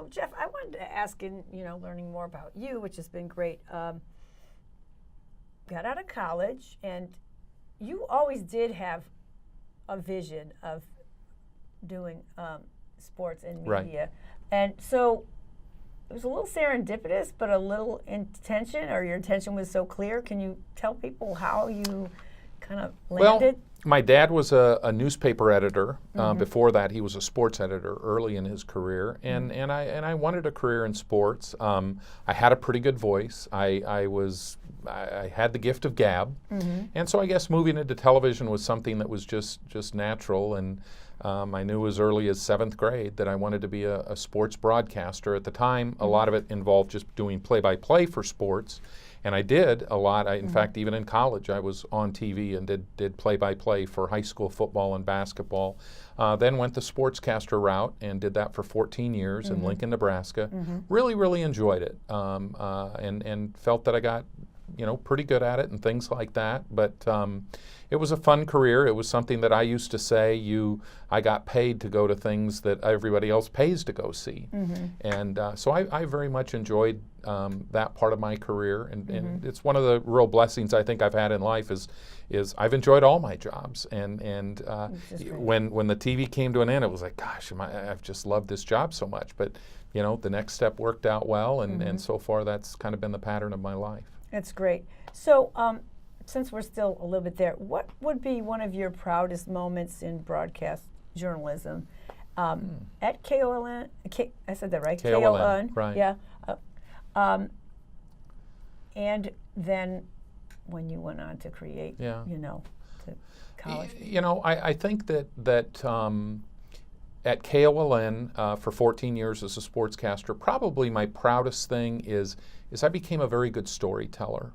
Jeff, I wanted to ask, in learning more about you, which has been great. Got out of college, and you always did have a vision of doing sports and media, Right. and so it was a little serendipitous, but a little intention, or your intention was so clear. Can you tell people how you kind of landed? Well, my dad was a newspaper editor. Before that, he was a sports editor early in his career, and I wanted a career in sports. I had a pretty good voice. I had the gift of gab, and so I guess moving into television was something that was just natural. And I knew as early as 7th grade that I wanted to be a sports broadcaster. At the time, a lot of it involved just doing play-by-play for sports. And I did a lot. In fact, even in college, I was on TV and did play-by-play for high school football and basketball. Then went the sportscaster route and did that for 14 years in Lincoln, Nebraska. Really, really enjoyed it, and felt that I got pretty good at it and things like that. But it was a fun career. It was something that I used to say, I got paid to go to things that everybody else pays to go see. And so I very much enjoyed that part of my career. And it's one of the real blessings I think I've had in life is I've enjoyed all my jobs. And when the TV came to an end, it was like, gosh, I've just loved this job so much. But the next step worked out well, and so far that's kind of been the pattern of my life. That's great. So since we're still a little bit there, what would be one of your proudest moments in broadcast journalism? At KOLN, I said that right? KOLN, right. Yeah. And then when you went on to create, to college. I think that at KOLN for 14 years as a sportscaster, probably my proudest thing is I became a very good storyteller.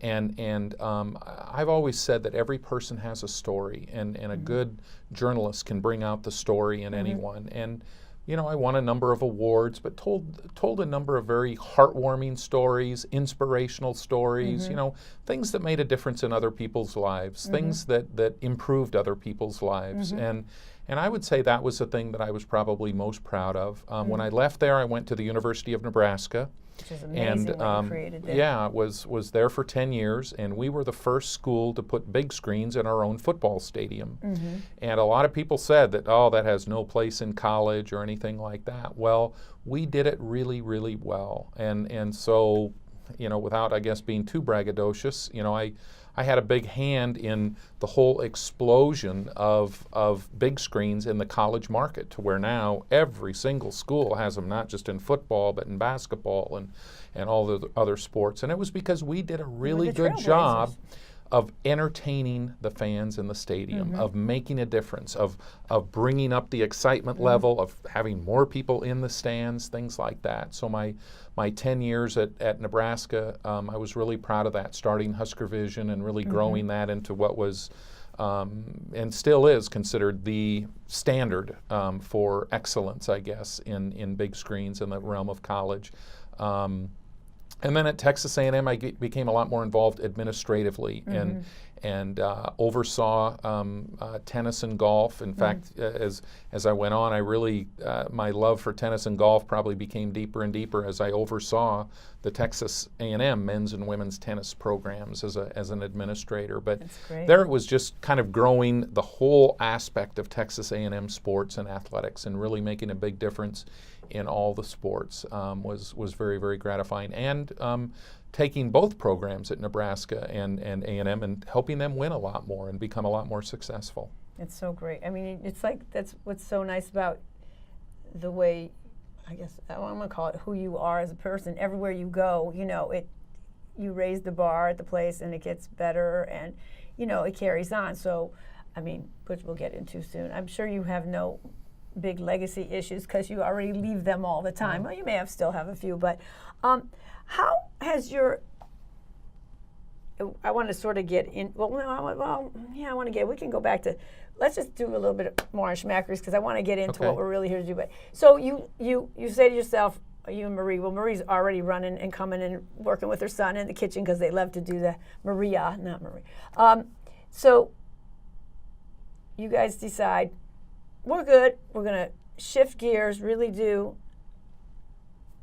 And I've always said that every person has a story, and a good journalist can bring out the story in anyone. And I won a number of awards, but told a number of very heartwarming stories, inspirational stories, things that made a difference in other people's lives, things that improved other people's lives. And I would say that was the thing that I was probably most proud of. When I left there, I went to the University of Nebraska. Which is amazing what you created there. Yeah, was there for 10 years, and we were the first school to put big screens in our own football stadium. And a lot of people said that, that has no place in college or anything like that. Well, we did it really, really well. And so, without, I guess, being too braggadocious, I had a big hand in the whole explosion of big screens in the college market, to where now every single school has them, not just in football, but in basketball and all the other sports. And it was because we did a really good job of entertaining the fans in the stadium, of making a difference, of bringing up the excitement level, of having more people in the stands, things like that. So my 10 years at Nebraska, I was really proud of that, starting Husker Vision and really growing that into what was, and still is, considered the standard for excellence, I guess, in big screens in the realm of college. And then at Texas A&M, I became a lot more involved administratively and oversaw tennis and golf. In fact, as I went on, I really, my love for tennis and golf probably became deeper and deeper as I oversaw the Texas A&M men's and women's tennis programs as an administrator. But there it was just kind of growing the whole aspect of Texas A&M sports and athletics, and really making a big difference in all the sports was very, very gratifying. And taking both programs at Nebraska and A&M and helping them win a lot more and become a lot more successful. It's so great. I mean, it's like, that's what's so nice about the way, I guess, I'm going to call it who you are as a person. Everywhere you go, you raise the bar at the place and it gets better, and, it carries on. So, I mean, which we'll get into soon. I'm sure you have no big legacy issues because you already leave them all the time. Well, you may still have a few, but how has I want to sort of get in, I want to get, we can go back to, let's just do a little bit more on Schmackeries, because I want to get into what we're really here to do. But so you say to yourself, you and Marie, well, Marie's already running and coming and working with her son in the kitchen because they love to do the Maria, not Marie. So you guys decide, we're good, we're going to shift gears, really do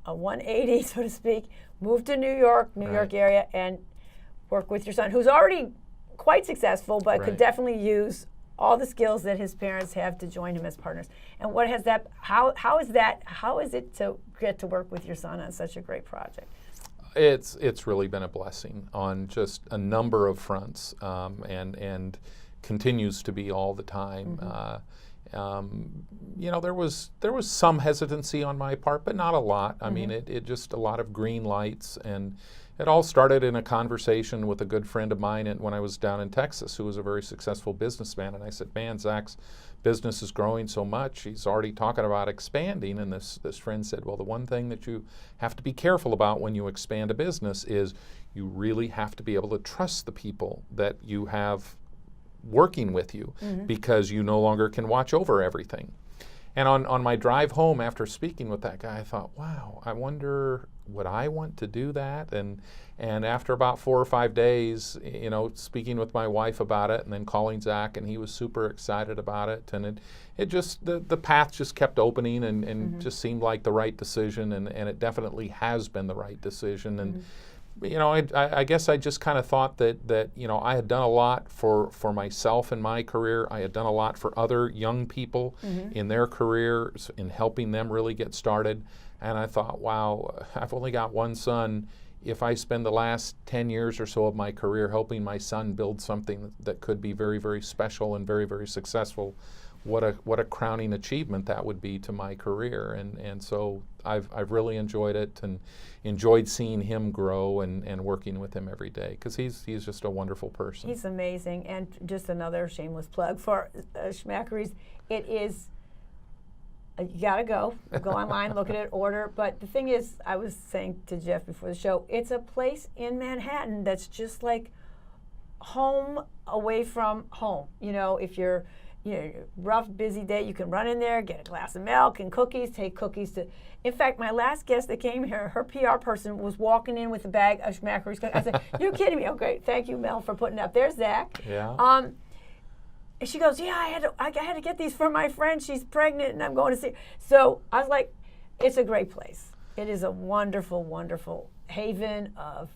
a 180, so to speak, move to New York area, and work with your son, who's already quite successful, but could definitely use all the skills that his parents have to join him as partners. And what has that? How is it to get to work with your son on such a great project? It's really been a blessing on just a number of fronts, and continues to be all the time. You know, there was some hesitancy on my part, but not a lot. I mean, it just a lot of green lights, and it all started in a conversation with a good friend of mine when I was down in Texas, who was a very successful businessman. And I said, man, Zach's business is growing so much, he's already talking about expanding. And this friend said, well, the one thing that you have to be careful about when you expand a business is you really have to be able to trust the people that you have working with you, because you no longer can watch over everything. And on my drive home after speaking with that guy, I thought, wow, I wonder, would I want to do that? And after about 4 or 5 days, you know, speaking with my wife about it, and then calling Zach, and he was super excited about it. And it just, the path just kept opening, and just seemed like the right decision, and it definitely has been the right decision. And you know, I guess I just kind of thought that you know, I had done a lot for myself in my career. I had done a lot for other young people in their careers, in helping them really get started. And I thought, wow, I've only got one son. If I spend the last 10 years or so of my career helping my son build something that could be very, very special and very, very successful, what a crowning achievement that would be to my career. And so I've really enjoyed it, and enjoyed seeing him grow and working with him every day, because he's just a wonderful person. He's amazing. And just another shameless plug for Schmackery's. It is, you gotta go online, look at it, order. But the thing is, I was saying to Jeff before the show, it's a place in Manhattan that's just like home away from home. You know, if you're, you know, rough, busy day, you can run in there, get a glass of milk and cookies, take cookies to. In fact, my last guest that came here, her PR person was walking in with a bag of Schmackery's cookies. I said, "You're kidding me?" Oh, great, thank you, Mel, for putting it up. There's Zach. Yeah. And she goes, "Yeah, I had to get these for my friend. She's pregnant, and I'm going to see." So I was like, "It's a great place. It is a wonderful, wonderful haven of,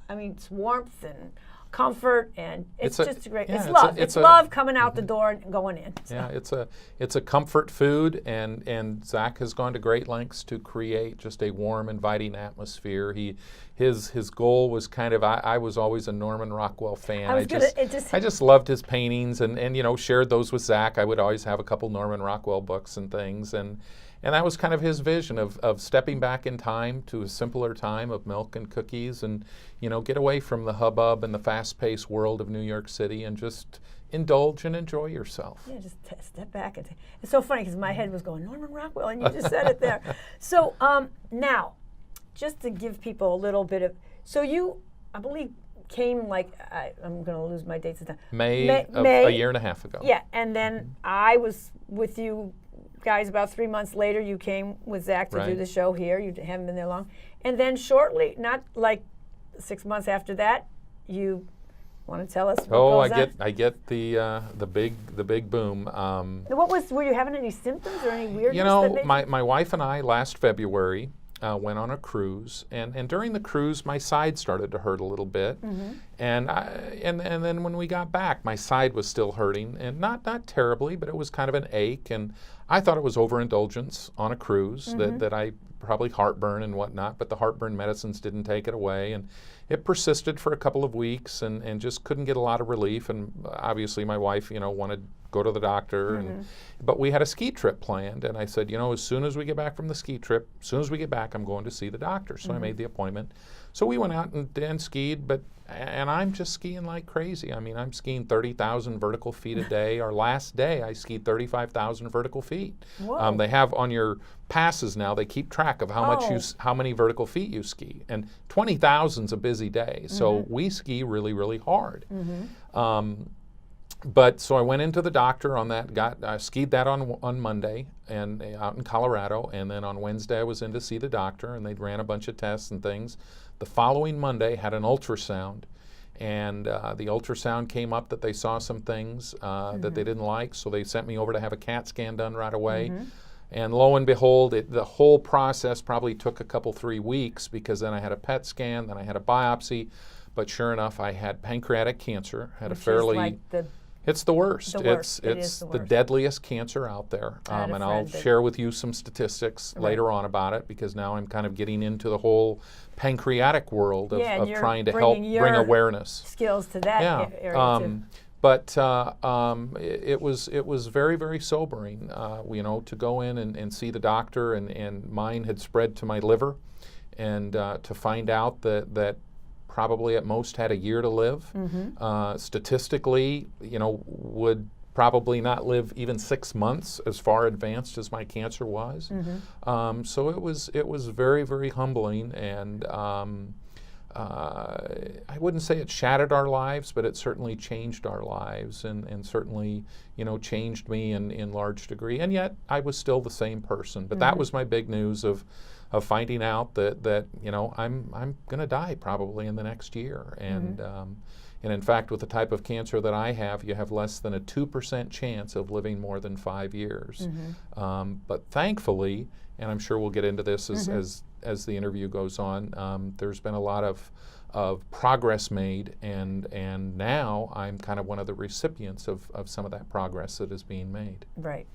I mean, it's warmth and comfort, and it's just great. It's love. It's love coming out the door and going in." So. Yeah, it's a comfort food, and Zach has gone to great lengths to create just a warm, inviting atmosphere. His goal was kind of, I was always a Norman Rockwell fan. I just loved his paintings, and you know, shared those with Zach. I would always have a couple Norman Rockwell books and things, and that was kind of his vision of stepping back in time to a simpler time of milk and cookies, and you know, get away from the hubbub and the fast-paced world of New York City, and just indulge and enjoy yourself. Yeah, just step back. It's so funny because my head was going, Norman Rockwell, and you just said it there. So now, just to give people a little bit of, so you, I believe, came like, I'm going to lose my dates of time. May a year and a half ago. Yeah, and then I was with you guys about 3 months later. You came with Zach to do the show here. You haven't been there long. And then shortly, not like 6 months after that, you want to tell us what goes on? I get the big boom. Were you having any symptoms or any weirdness? You know, my wife and I last February went on a cruise, and during the cruise my side started to hurt a little bit, and then when we got back my side was still hurting, and not terribly, but it was kind of an ache, and I thought it was overindulgence on a cruise, that I probably heartburn and whatnot, but the heartburn medicines didn't take it away, and it persisted for a couple of weeks, and just couldn't get a lot of relief. And obviously my wife, you know, wanted to go to the doctor, but we had a ski trip planned, and I said, you know, as soon as we get back from the ski trip, as soon as we get back, I'm going to see the doctor. So I made the appointment. So we went out and skied, and I'm just skiing like crazy. I mean, I'm skiing 30,000 vertical feet a day. Our last day, I skied 35,000 vertical feet. They have on your passes now, they keep track of how many vertical feet you ski, and 20,000's a busy day. So we ski really, really hard. But so I went into the doctor on that, skied that on Monday and out in Colorado, and then on Wednesday I was in to see the doctor, and they'd ran a bunch of tests and things. The following Monday had an ultrasound, and the ultrasound came up that they saw some things that they didn't like, so they sent me over to have a CAT scan done right away. And lo and behold, the whole process probably took a couple, 3 weeks, because then I had a PET scan, then I had a biopsy. But sure enough, I had pancreatic cancer. Had Which a fairly, is like it's the worst. the worst. It It's is the the worst. deadliest cancer out there. I had a And I'll friend that- share with you some statistics later on about it, because now I'm kind of getting into the whole pancreatic world of, Yeah, and you're trying to help bringing bring your awareness. skills to that Yeah. area too. But it was very, very sobering, to go in and see the doctor, and mine had spread to my liver, and to find out that probably at most had a year to live. Statistically, would probably not live even 6 months, as far advanced as my cancer was. So it was very, very humbling, and I wouldn't say it shattered our lives, but it certainly changed our lives, and certainly, changed me in large degree. And yet, I was still the same person. But that was my big news of finding out that I'm going to die probably in the next year. And in fact, with the type of cancer that I have, you have less than a 2% chance of living more than 5 years. But thankfully, and I'm sure we'll get into this as the interview goes on, there's been a lot of progress made, and now I'm kind of one of the recipients of some of that progress that is being made. Right.